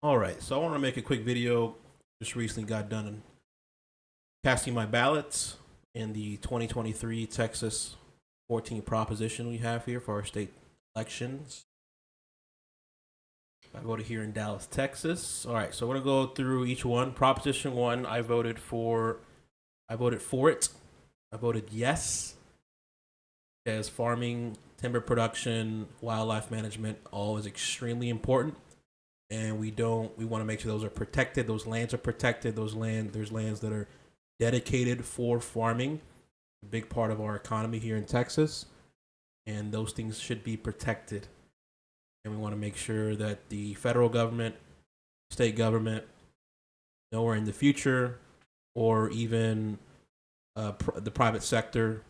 All right, so I want to make a quick video. Just recently got done casting my ballots in the 2023 Texas 14 proposition we have here for our state elections. I voted here in Dallas, Texas. All right, so we're gonna go through each one. Proposition one, I voted for. I voted for it. I voted yes, as farming, timber production, wildlife management, all is extremely important, and we want to make sure those are protected. Those lands are protected. There's lands that are dedicated for farming, a big part of our economy here in Texas, and those things should be protected. And we want to make sure that the federal government, state government, nowhere in the future, or even the private sector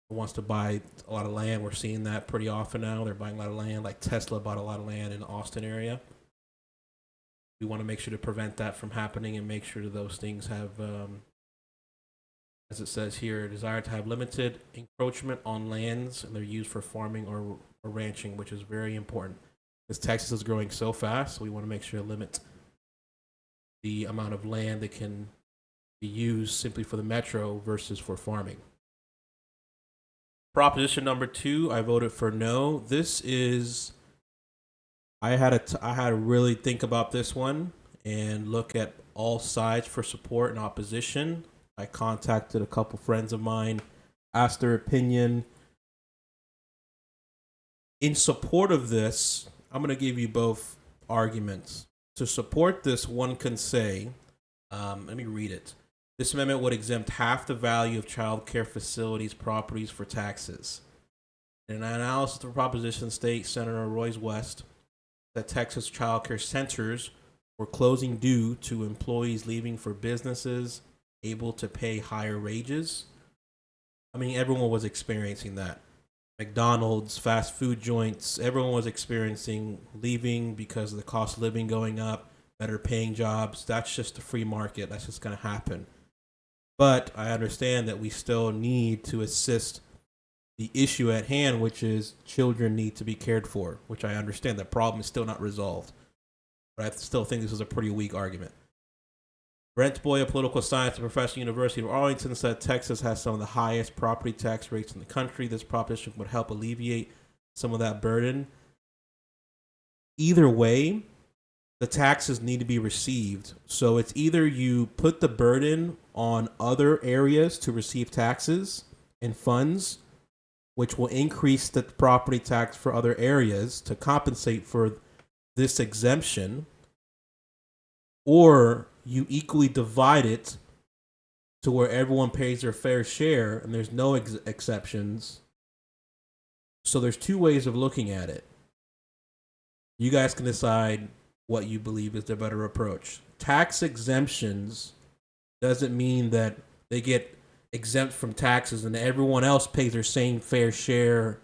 wants to buy a lot of land. We're seeing that pretty often now. They're buying a lot of land, like Tesla bought a lot of land in the Austin area. We want to make sure to prevent that from happening and make sure that those things have, as it says here, a desire to have limited encroachment on lands and they're used for farming or ranching, which is very important. Because Texas is growing so fast, so we want to make sure to limit the amount of land that can be used simply for the metro versus for farming. Proposition number two, I voted for no. This is I had to really think about this one and look at all sides for support and opposition. I contacted a couple friends of mine, asked their opinion. In support of this, I'm going to give you both arguments. To support this, one can say, let me read it. This amendment would exempt half the value of child care facilities properties for taxes. In an analysis of the proposition, State Senator Royce West that Texas child care centers were closing due to employees leaving for businesses able to pay higher wages. I mean, everyone was experiencing that. McDonald's, fast food joints, everyone was experiencing leaving because of the cost of living going up, better paying jobs. That's just a free market. That's just going to happen. But I understand that we still need to assist the issue at hand, which is children need to be cared for, which I understand. The problem is still not resolved. But I still think this is a pretty weak argument. Brent Boy, a political science professor at the University of Arlington, said Texas has some of the highest property tax rates in the country. This proposition would help alleviate some of that burden. Either way, the taxes need to be received. So it's either you put the burden on other areas to receive taxes and funds, which will increase the property tax for other areas to compensate for this exemption, or you equally divide it to where everyone pays their fair share and there's no exceptions. So there's two ways of looking at it. You guys can decide what you believe is the better approach. Tax exemptions doesn't mean that they get exempt from taxes and everyone else pays their same fair share,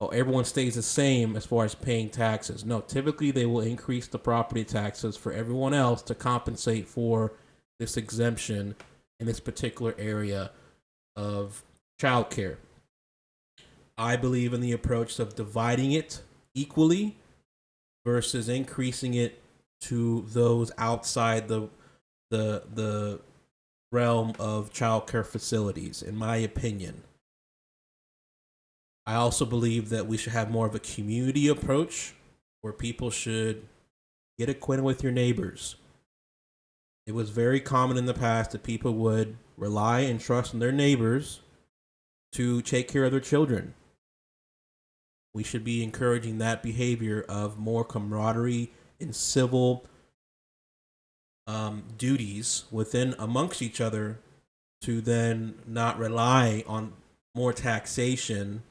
or everyone stays the same as far as paying taxes. No, typically they will increase the property taxes for everyone else to compensate for this exemption in this particular area of childcare. I believe in the approach of dividing it equally versus increasing it to those outside the realm of childcare facilities, in my opinion. I also believe that we should have more of a community approach where people should get acquainted with your neighbors. It was very common in the past that people would rely and trust in their neighbors to take care of their children. We should be encouraging that behavior of more camaraderie and civil duties within amongst each other, to then not rely on more taxation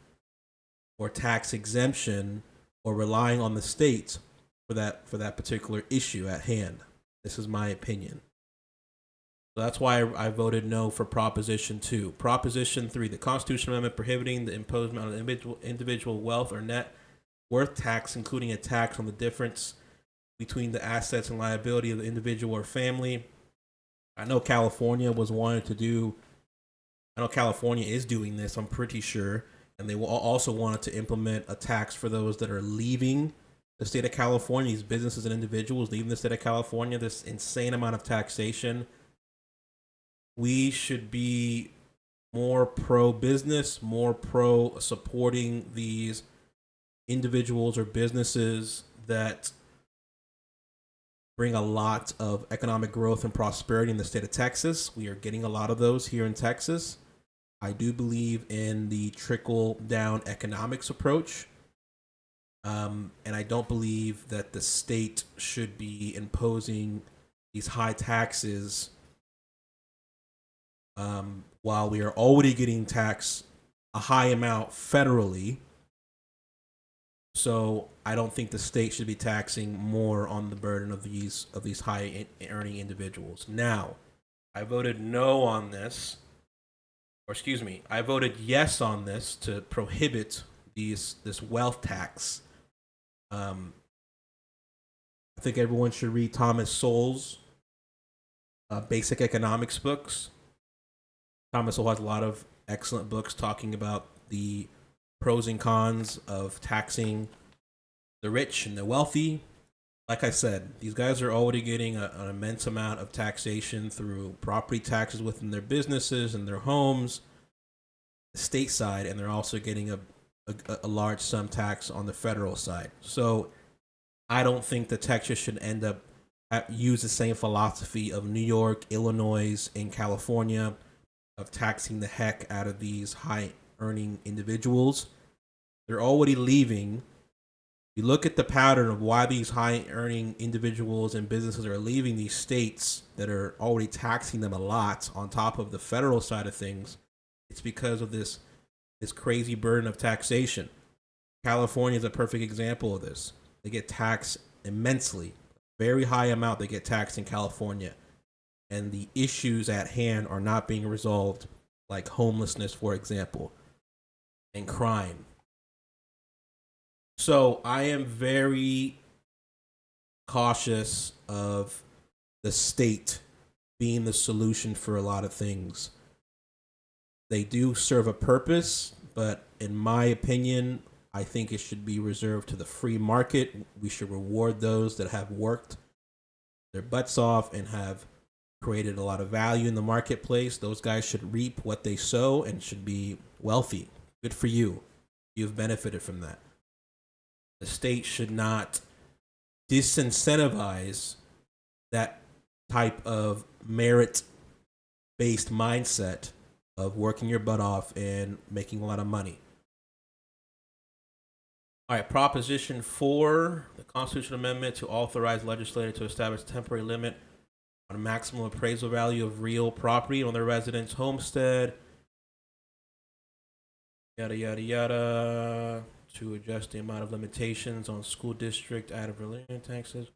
or tax exemption or relying on the state for that particular issue at hand. This is my opinion. So that's why I voted no for Proposition 2. Proposition 3, the Constitutional Amendment prohibiting the imposition on individual wealth or net worth tax, including a tax on the difference between the assets and liability of the individual or family. I know California is doing this, I'm pretty sure. And they will also wanted to implement a tax for those that are leaving the state of California, these businesses and individuals leaving the state of California, this insane amount of taxation. We should be more pro business, more pro supporting these individuals or businesses that bring a lot of economic growth and prosperity in the state of Texas. We are getting a lot of those here in Texas. I do believe in the trickle down economics approach. And I don't believe that the state should be imposing these high taxes while we are already getting taxed a high amount federally. So I don't think the state should be taxing more on the burden of these high earning individuals. Now, I voted no on this, or excuse me, I voted yes on this to prohibit this wealth tax. I think everyone should read Thomas Sowell's basic economics books. Thomas Sowell has a lot of excellent books talking about the pros and cons of taxing the rich and the wealthy. Like I said, these guys are already getting an immense amount of taxation through property taxes within their businesses and their homes, the state side, and they're also getting a large sum tax on the federal side. So I don't think that Texas should end up use the same philosophy of New York, Illinois, and California of taxing the heck out of these high earning individuals. They're already leaving. You look at the pattern of why these high earning individuals and businesses are leaving these states that are already taxing them a lot on top of the federal side of things. It's because of this crazy burden of taxation. California is a perfect example of this. They get taxed immensely, very high amount they get taxed in California. And the issues at hand are not being resolved, like homelessness, for example, and crime. So I am very cautious of the state being the solution for a lot of things. They do serve a purpose, but in my opinion, I think it should be reserved to the free market. We should reward those that have worked their butts off and have created a lot of value in the marketplace. Those guys should reap what they sow and should be wealthy. Good for you. You've benefited from that. The state should not disincentivize that type of merit based mindset of working your butt off and making a lot of money. All right, Proposition 4, the Constitutional Amendment to authorize legislature to establish a temporary limit on a maximum appraisal value of real property on their residence homestead. Yada, yada, yada. To adjust the amount of limitations on school district ad valorem taxes.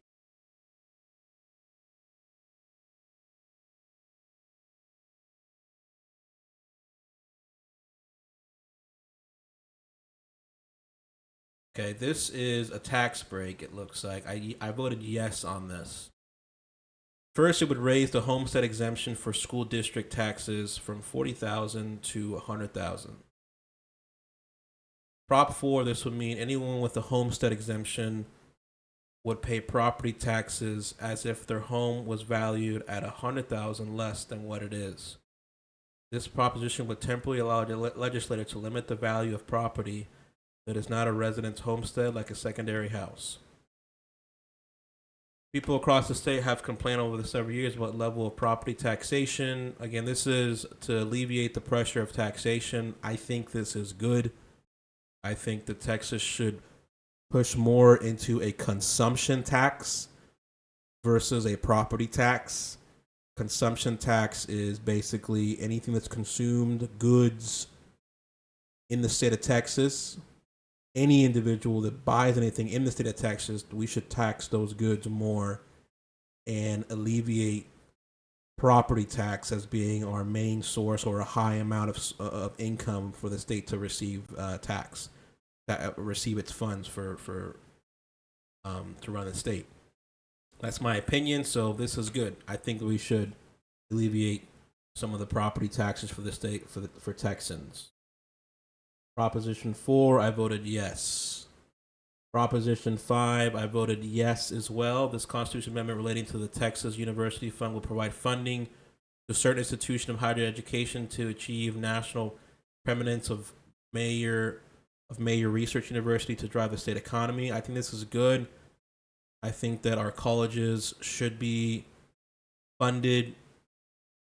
Okay, this is a tax break, it looks like. I voted yes on this. First, it would raise the homestead exemption for school district taxes from $40,000 to $100,000. Prop 4, this would mean anyone with a homestead exemption would pay property taxes as if their home was valued at $100,000 less than what it is. This proposition would temporarily allow the legislature to limit the value of property that is not a resident's homestead, like a secondary house. People across the state have complained over the several years about level of property taxation. Again, this is to alleviate the pressure of taxation. I think this is good. I think that Texas should push more into a consumption tax versus a property tax. Consumption tax is basically anything that's consumed, goods in the state of Texas. Any individual that buys anything in the state of Texas, we should tax those goods more and alleviate property tax as being our main source or a high amount of income for the state to receive tax, receive its funds for to run the state. That's my opinion. So this is good. I think we should alleviate some of the property taxes for the state for Texans. Proposition 4, I voted yes. Proposition 5, I voted yes as well. This constitutional amendment relating to the Texas University Fund will provide funding to certain institution of higher education to achieve national preeminence of Mayer Research University to drive the state economy. I think this is good. I think that our colleges should be funded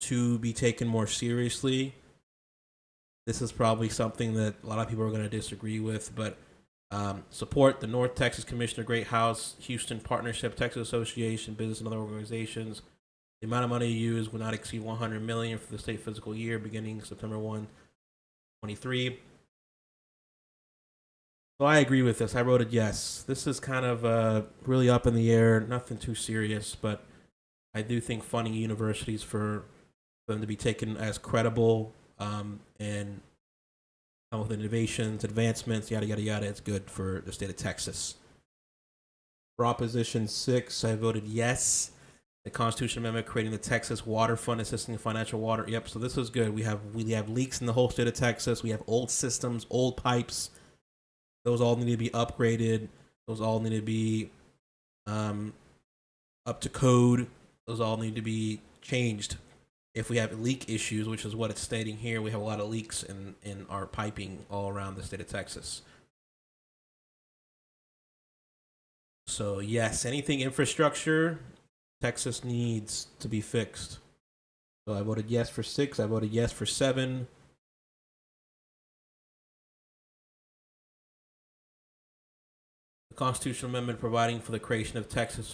to be taken more seriously. This is probably something that a lot of people are going to disagree with, but support the North Texas Commissioner Great House, Houston Partnership, Texas Association, business and other organizations. The amount of money used will not exceed $100 million for the state fiscal year beginning September 1, 23. So I agree with this. I voted yes. This is kind of really up in the air, nothing too serious, but I do think funding universities for them to be taken as credible and come with innovations, advancements, yada, yada, yada, it's good for the state of Texas. Proposition 6, I voted yes. The Constitution Amendment creating the Texas Water Fund, assisting in financial water. Yep, so this is good. We have leaks in the whole state of Texas. We have old systems, old pipes. Those all need to be upgraded. Those all need to be up to code. Those all need to be changed. If we have leak issues, which is what it's stating here, we have a lot of leaks in our piping all around the state of Texas. So yes, anything infrastructure, Texas needs to be fixed. So I voted yes for 6. I voted yes for 7. The constitutional amendment providing for the creation of Texas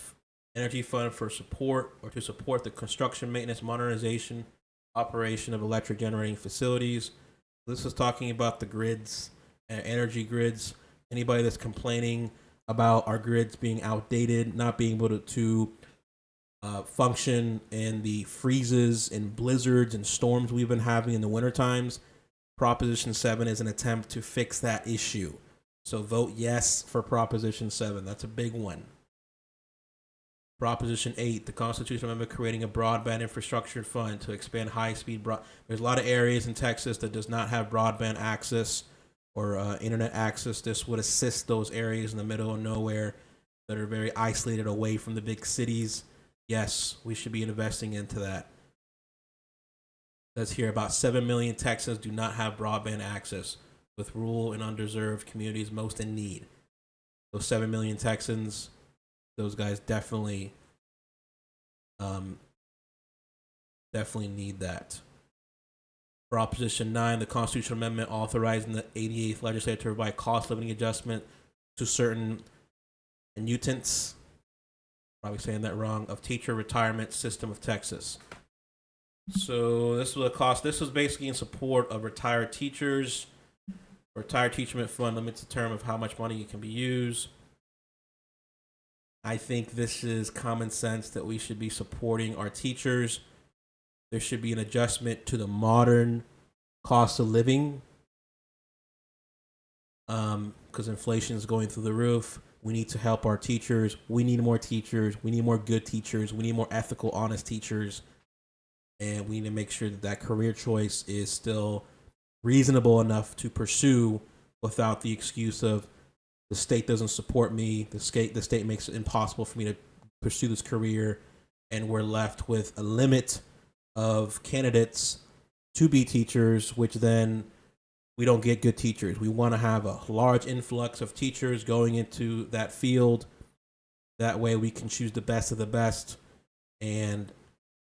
Energy Fund for support or to support the construction, maintenance, modernization, operation of electric generating facilities. This is talking about the grids, energy grids. Anybody that's complaining about our grids being outdated, not being able to function in the freezes and blizzards and storms we've been having in the winter times, Proposition 7 is an attempt to fix that issue. So vote yes for Proposition 7. That's a big one. Proposition 8, the Constitutional Amendment creating a broadband infrastructure fund to expand high-speed broad. There's a lot of areas in Texas that does not have broadband access or internet access. This would assist those areas in the middle of nowhere that are very isolated away from the big cities. Yes, we should be investing into that. It says here about 7 million Texans do not have broadband access, with rural and underserved communities most in need. Those 7 million Texans, those guys definitely need that. Proposition 9, the constitutional amendment authorizing the 88th legislature to provide cost living adjustment to certain annuitants, probably saying that wrong, of teacher retirement system of Texas. So this was a cost. This was basically in support of retired teachers. Retired Teacher Fund limits the term of how much money can be used. I think this is common sense that we should be supporting our teachers. There should be an adjustment to the modern cost of living because inflation is going through the roof. We need to help our teachers. We need more teachers. We need more good teachers. We need more ethical, honest teachers. And we need to make sure that that career choice is still reasonable enough to pursue without the excuse of the state doesn't support me, the state makes it impossible for me to pursue this career, and we're left with a limit of candidates to be teachers, which then we don't get good teachers. We want to have a large influx of teachers going into that field. That way we can choose the best of the best and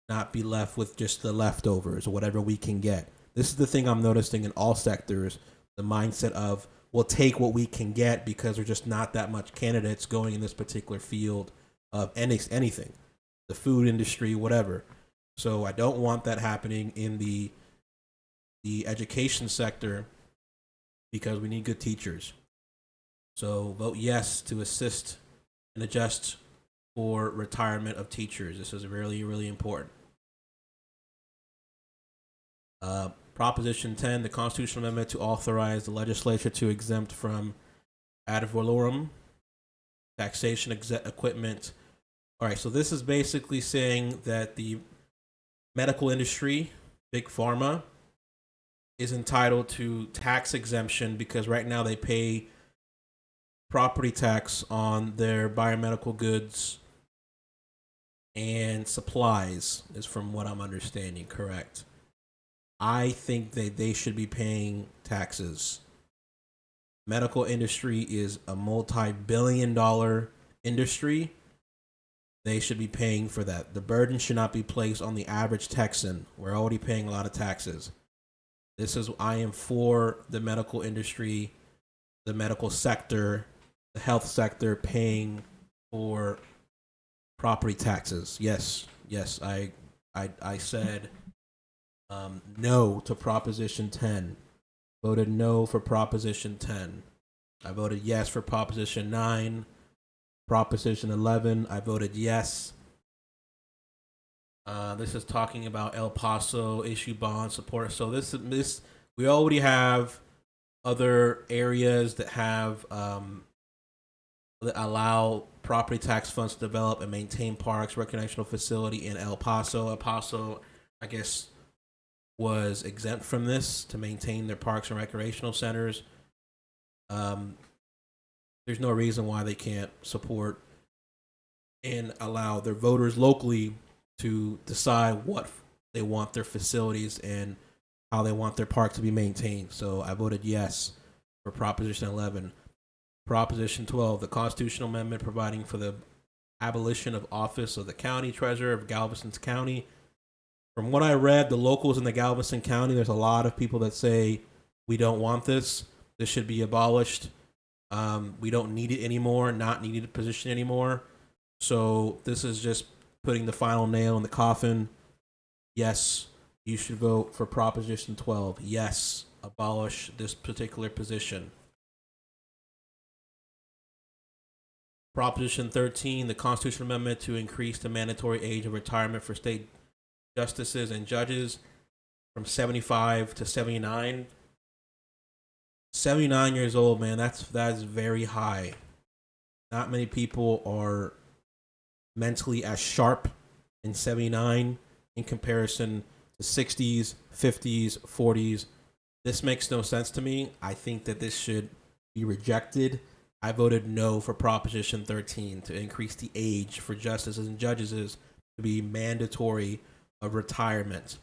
not be left with just the leftovers or whatever we can get. This is the thing I'm noticing in all sectors, the mindset of we'll take what we can get because there's just not that much candidates going in this particular field of anything, the food industry, whatever. So I don't want that happening in the education sector because we need good teachers. So vote yes to assist and adjust for retirement of teachers. This is really, really important. Proposition 10, the constitutional amendment to authorize the legislature to exempt from ad valorem taxation equipment. All right, so this is basically saying that the medical industry, big pharma, is entitled to tax exemption because right now they pay property tax on their biomedical goods and supplies, is from what I'm understanding, correct? I think that they should be paying taxes. Medical industry is a multi-billion-dollar industry. They should be paying for that. The burden should not be placed on the average Texan. We're already paying a lot of taxes. I am for the medical industry, the medical sector, the health sector paying for property taxes. Yes, I said no to Proposition 10. Voted no for Proposition 10. I voted yes for Proposition 9. Proposition 11, I voted yes. This is talking about El Paso issue bond support. So this we already have other areas that have that allow property tax funds to develop and maintain parks, recreational facility in El Paso. El Paso, I guess, was exempt from this to maintain their parks and recreational centers. There's no reason why they can't support and allow their voters locally to decide what they want their facilities and how they want their park to be maintained. So I voted yes for Proposition 11. Proposition 12, the constitutional amendment providing for the abolition of office of the county treasurer of Galveston County. From what I read, the locals in the Galveston County, there's a lot of people that say we don't want this. This should be abolished. We don't need it anymore, not needed a position anymore. So this is just putting the final nail in the coffin. Yes, you should vote for Proposition 12. Yes, abolish this particular position. Proposition 13, the constitutional amendment to increase the mandatory age of retirement for state justices and judges from 75 to 79. 79 years old, man, that is very high. Not many people are mentally as sharp in 79 in comparison to 60s, 50s, 40s. This makes no sense to me. I think that this should be rejected. I voted no for Proposition 13 to increase the age for justices and judges to be mandatory of retirement.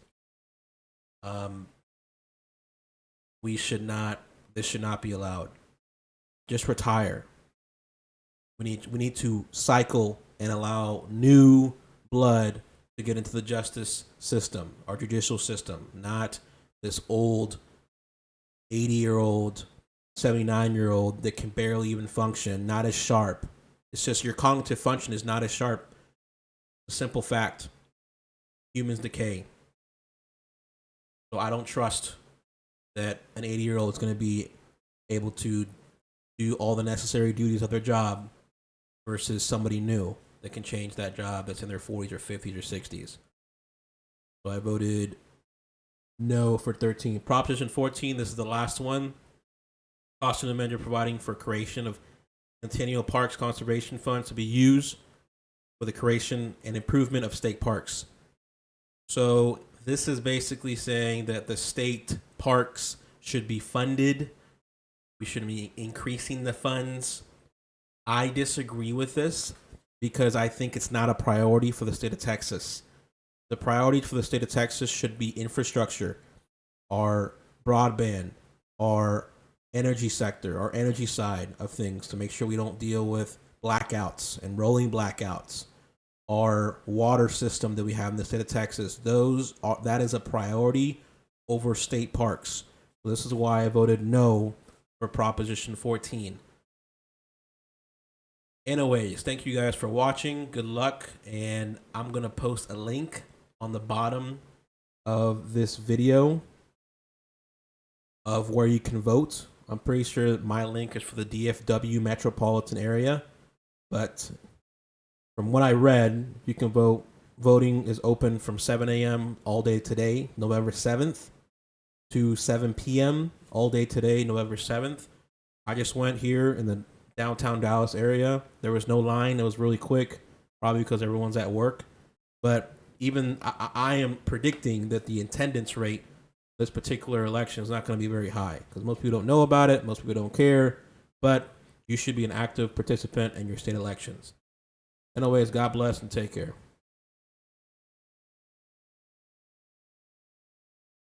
This should not be allowed. Just retire. We need to cycle and allow new blood to get into the justice system, our judicial system, not this old 80-year-old, 79-year-old that can barely even function, not as sharp. It's just your cognitive function is not as sharp. A simple fact. Humans decay. So I don't trust that an 80-year-old is going to be able to do all the necessary duties of their job versus somebody new that can change that job that's in their 40s or 50s or 60s. So I voted no for 13. Proposition 14, this is the last one. Constitutional amendment providing for creation of Centennial Parks Conservation Funds to be used for the creation and improvement of state parks. So this is basically saying that the state parks should be funded. We should be increasing the funds. I disagree with this because I think it's not a priority for the state of Texas. The priority for the state of Texas should be infrastructure, our broadband, our energy sector, our energy side of things to make sure we don't deal with blackouts and rolling blackouts. Our water system that we have in the state of Texas, that is a priority over state parks. So this is why I voted no for Proposition 14. Anyways, thank you guys for watching. Good luck, and I'm gonna post a link on the bottom of this video of where you can vote. I'm pretty sure my link is for the DFW metropolitan area, but from what I read, you can vote. Voting is open from 7 a.m. all day today, November 7th, to 7 p.m. all day today, November 7th. I just went here in the downtown Dallas area. There was no line. It was really quick, probably because everyone's at work. But even I am predicting that the attendance rate this particular election is not going to be very high because most people don't know about it. Most people don't care. But You should be an active participant in your state elections. Anyways, God bless and take care.